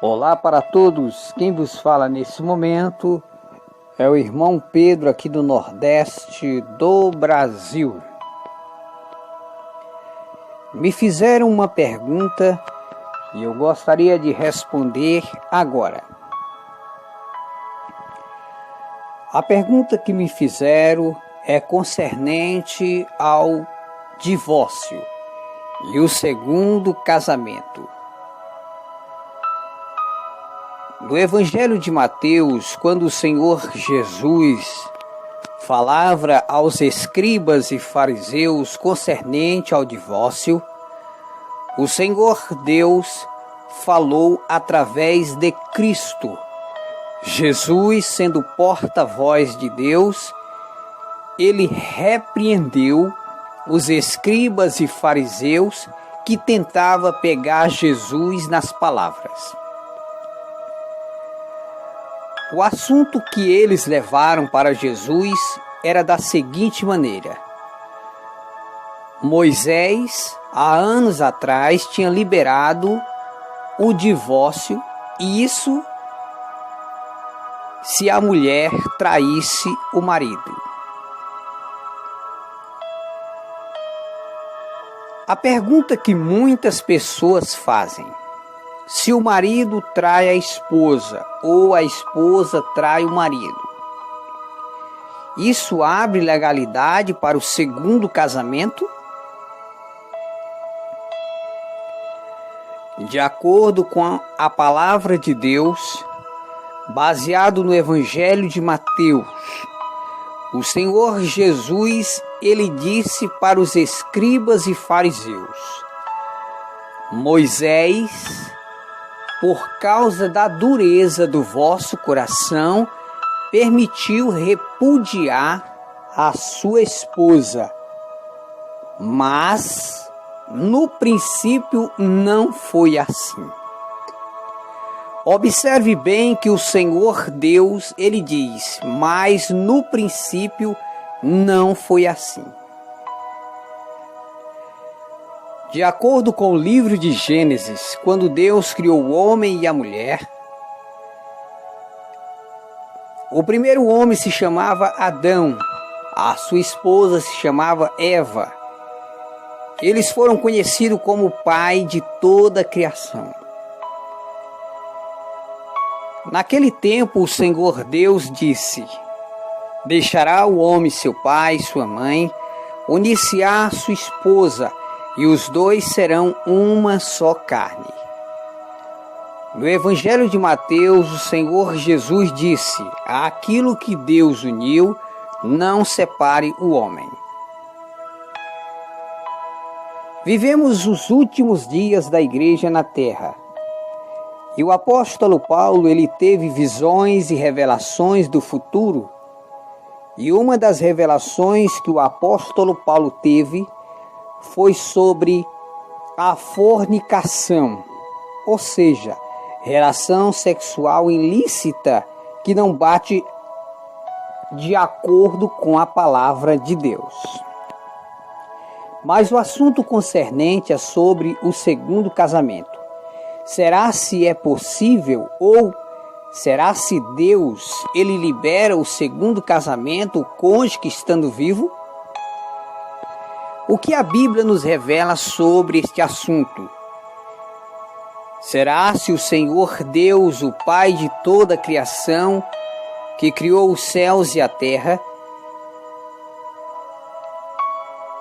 Olá para todos, quem vos fala nesse momento é o irmão Pedro aqui do Nordeste do Brasil. Me fizeram uma pergunta e eu gostaria de responder agora. A pergunta que me fizeram é concernente ao divórcio e o segundo casamento. No Evangelho de Mateus, quando o Senhor Jesus falava aos escribas e fariseus concernente ao divórcio, o Senhor Deus falou através de Cristo. Jesus, sendo porta-voz de Deus, ele repreendeu os escribas e fariseus que tentavam pegar Jesus nas palavras. O assunto que eles levaram para Jesus era da seguinte maneira: Moisés, há anos atrás, tinha liberado o divórcio, e isso se a mulher traísse o marido. A pergunta que muitas pessoas fazem: se o marido trai a esposa ou a esposa trai o marido, isso abre legalidade para o segundo casamento? De acordo com a palavra de Deus, baseado no Evangelho de Mateus, o Senhor Jesus, ele disse para os escribas e fariseus: Moisés, por causa da dureza do vosso coração, permitiu repudiar a sua esposa. Mas, no princípio, não foi assim. Observe bem que o Senhor Deus, ele diz, mas no princípio não foi assim. De acordo com o livro de Gênesis, quando Deus criou o homem e a mulher, o primeiro homem se chamava Adão, a sua esposa se chamava Eva. Eles foram conhecidos como o pai de toda a criação. Naquele tempo, o Senhor Deus disse: deixará o homem seu pai e sua mãe, unir-se-á sua esposa, e os dois serão uma só carne. No Evangelho de Mateus, o Senhor Jesus disse: aquilo que Deus uniu, não separe o homem. Vivemos os últimos dias da igreja na terra. E o apóstolo Paulo, ele teve visões e revelações do futuro. E uma das revelações que o apóstolo Paulo teve foi sobre a fornicação, ou seja, relação sexual ilícita que não bate de acordo com a palavra de Deus. Mas o assunto concernente é sobre o segundo casamento. Será se é possível ou será se Deus ele libera o segundo casamento, o cônjuge estando vivo? O que a Bíblia nos revela sobre este assunto? Será se o Senhor Deus, o Pai de toda a criação, que criou os céus e a terra,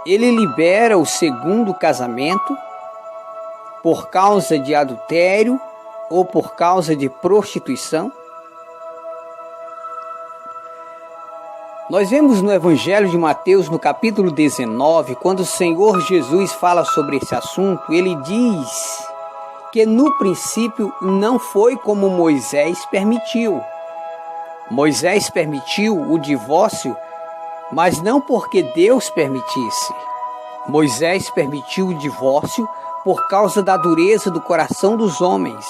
ele libera o segundo casamento por causa de adultério ou por causa de prostituição? Nós vemos no Evangelho de Mateus, no capítulo 19, quando o Senhor Jesus fala sobre esse assunto, ele diz que no princípio não foi como Moisés permitiu. Moisés permitiu o divórcio, mas não porque Deus permitisse. Moisés permitiu o divórcio por causa da dureza do coração dos homens.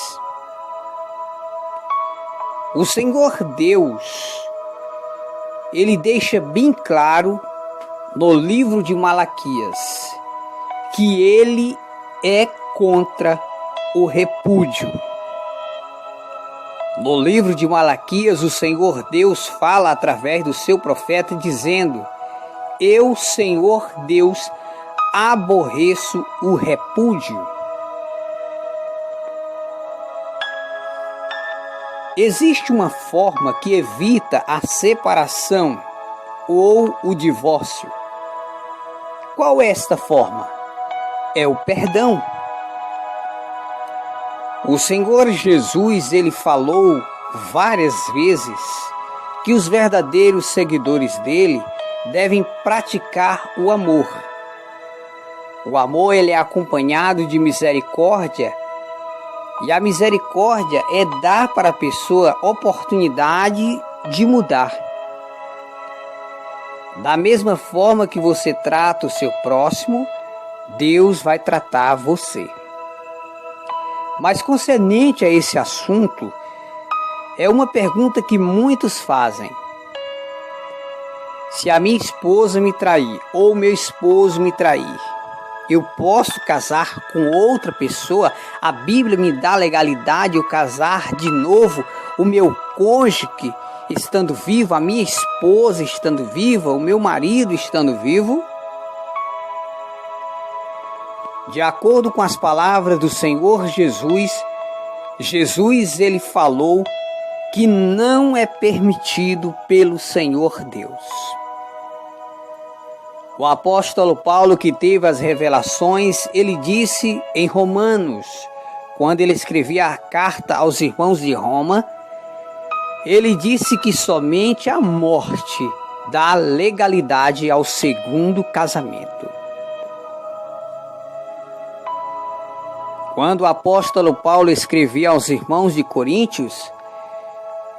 O Senhor Deus, ele deixa bem claro no livro de Malaquias que ele é contra o repúdio. No livro de Malaquias, o Senhor Deus fala através do seu profeta dizendo: Eu, Senhor Deus, aborreço o repúdio. Existe uma forma que evita a separação ou o divórcio. Qual é esta forma? É o perdão. O Senhor Jesus, ele falou várias vezes que os verdadeiros seguidores dele devem praticar o amor. O amor, ele é acompanhado de misericórdia, e a misericórdia é dar para a pessoa oportunidade de mudar. Da mesma forma que você trata o seu próximo, Deus vai tratar você. Mas concernente a esse assunto, é uma pergunta que muitos fazem. Se a minha esposa me trair ou meu esposo me trair, eu posso casar com outra pessoa? A Bíblia me dá legalidade eu casar de novo o meu cônjuge estando vivo, a minha esposa estando viva, o meu marido estando vivo? De acordo com as palavras do Senhor Jesus ele falou que não é permitido pelo Senhor Deus. O apóstolo Paulo, que teve as revelações, ele disse em Romanos, quando ele escrevia a carta aos irmãos de Roma, ele disse que somente a morte dá legalidade ao segundo casamento. Quando o apóstolo Paulo escrevia aos irmãos de Coríntios,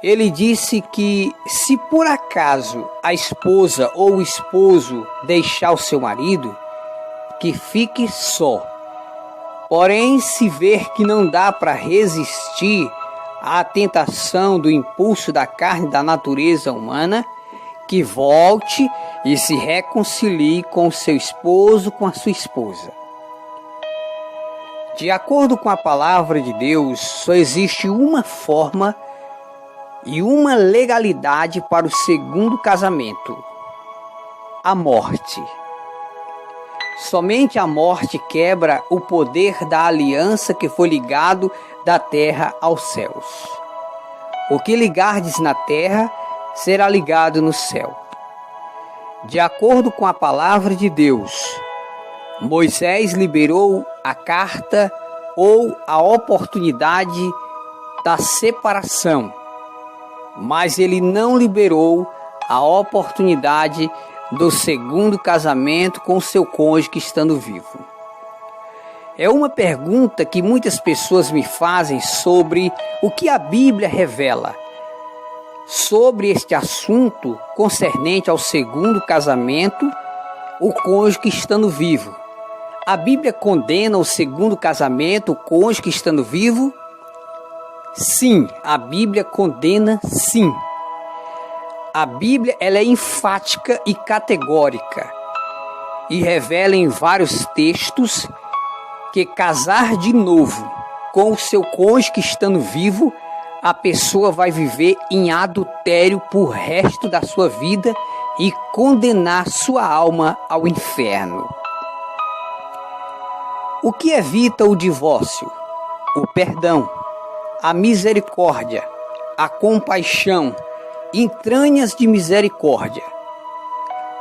ele disse que se por acaso a esposa ou o esposo deixar o seu marido, que fique só. Porém, se ver que não dá para resistir à tentação do impulso da carne da natureza humana, que volte e se reconcilie com o seu esposo, com a sua esposa. De acordo com a palavra de Deus, só existe uma forma e uma legalidade para o segundo casamento: a morte. Somente a morte quebra o poder da aliança que foi ligado da terra aos céus. O que ligardes na terra será ligado no céu. De acordo com a palavra de Deus, Moisés liberou a carta ou a oportunidade da separação, mas ele não liberou a oportunidade do segundo casamento com seu cônjuge estando vivo. É uma pergunta que muitas pessoas me fazem sobre o que a Bíblia revela sobre este assunto concernente ao segundo casamento, o cônjuge estando vivo. A Bíblia condena o segundo casamento, o cônjuge estando vivo? Sim, a Bíblia condena sim. A Bíblia ela é enfática e categórica e revela em vários textos que casar de novo com o seu cônjuge estando vivo, a pessoa vai viver em adultério por resto da sua vida e condenar sua alma ao inferno. O que evita o divórcio? O perdão, a misericórdia, a compaixão, entranhas de misericórdia.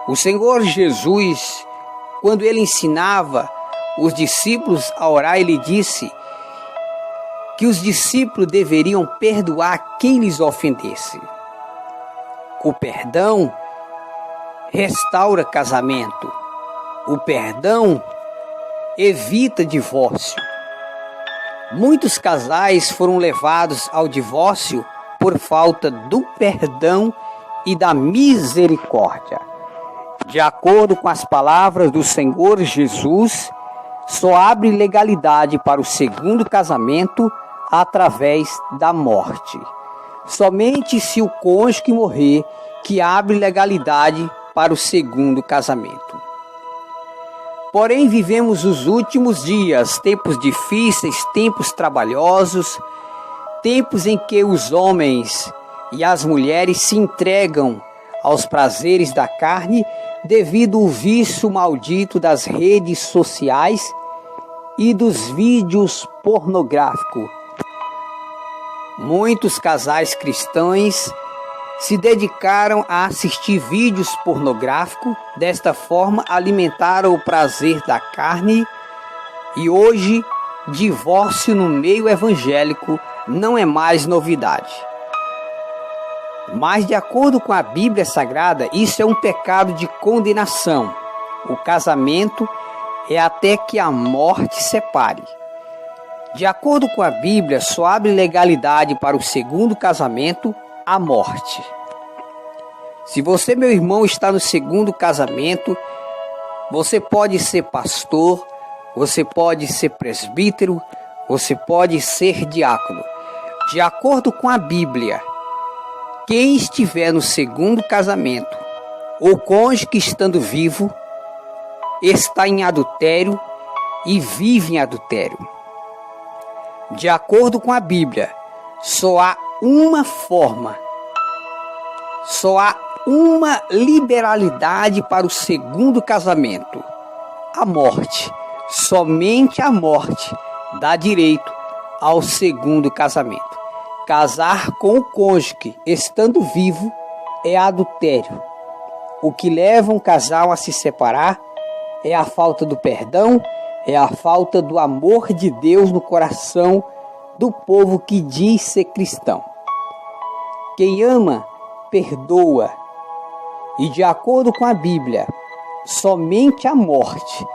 O Senhor Jesus, quando ele ensinava os discípulos a orar, ele disse que os discípulos deveriam perdoar quem lhes ofendesse. O perdão restaura casamento. O perdão evita divórcio. Muitos casais foram levados ao divórcio por falta do perdão e da misericórdia. De acordo com as palavras do Senhor Jesus, só abre legalidade para o segundo casamento através da morte. Somente se o cônjuge morrer que abre legalidade para o segundo casamento. Porém, vivemos os últimos dias, tempos difíceis, tempos trabalhosos, tempos em que os homens e as mulheres se entregam aos prazeres da carne devido ao vício maldito das redes sociais e dos vídeos pornográficos. Muitos casais cristãos se dedicaram a assistir vídeos pornográficos, desta forma alimentaram o prazer da carne, e hoje divórcio no meio evangélico não é mais novidade. Mas de acordo com a Bíblia Sagrada, isso é um pecado de condenação. O casamento é até que a morte separe. De acordo com a Bíblia, só abre legalidade para o segundo casamento a morte. Se você, meu irmão, está no segundo casamento, você pode ser pastor, você pode ser presbítero, você pode ser diácono. De acordo com a Bíblia, quem estiver no segundo casamento, ou cônjuge que estando vivo, está em adultério e vive em adultério. De acordo com a Bíblia, só há uma forma, só há uma liberalidade para o segundo casamento: a morte. Somente a morte dá direito ao segundo casamento. Casar com o cônjuge estando vivo é adultério. O que leva um casal a se separar é a falta do perdão, é a falta do amor de Deus no coração do povo que diz ser cristão. Quem ama, perdoa. E de acordo com a Bíblia, somente a morte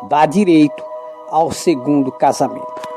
dá direito ao segundo casamento.